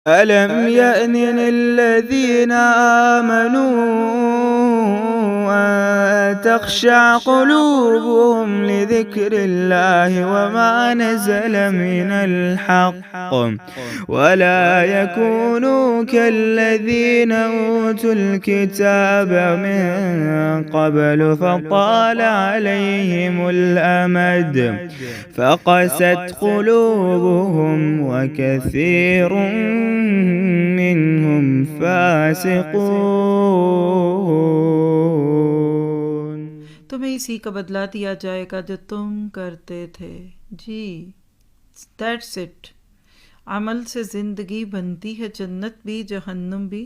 ألم يأن للذين آمنوا أن تخشع قلوبهم لذكر الله وما نزل من الحق ولا يكونوا كالذين أوتوا الكتاب من قبل فطال عليهم الأمد فقست قلوبهم وكثير منهم فاسقون। तुम्हें इसी का बदला दिया जाएगा जो तुम करते थे। जी, दैट्स इट। अमल से ज़िंदगी बनती है जन्नत भी जहन्नुम भी,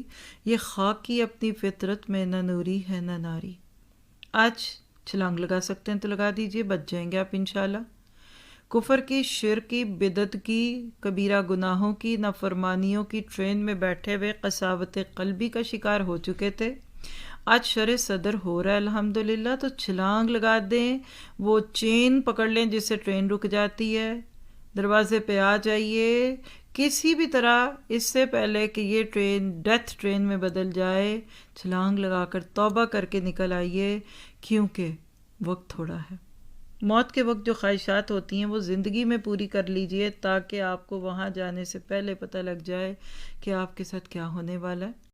ये खाकी अपनी फितरत में न नूरी है न नारी। आज छलांग लगा सकते हैं तो लगा दीजिए, बच जाएंगे आप इंशाल्लाह। कुफर की, शिर की, बिदत की, कबीरा गुनाहों की, नाफरमानियों की ट्रेन में बैठे हुए कसावत कल्बी का शिकार हो चुके थे। आज शर सदर हो रहा है अल्हम्दुलिल्लाह, तो छलांग लगा दें, वो चेन पकड़ लें जिससे ट्रेन रुक जाती है, दरवाजे पे आ जाइए किसी भी तरह, इससे पहले कि ये ट्रेन डेथ ट्रेन में बदल जाए। छलांग लगाकर तौबा करके निकल आइए, क्योंकि वक्त थोड़ा है। मौत के वक्त जो ख्वाहिशात होती हैं वो ज़िंदगी में पूरी कर लीजिए, ताकि आपको वहाँ जाने से पहले पता लग जाए कि आपके साथ क्या होने वाला है।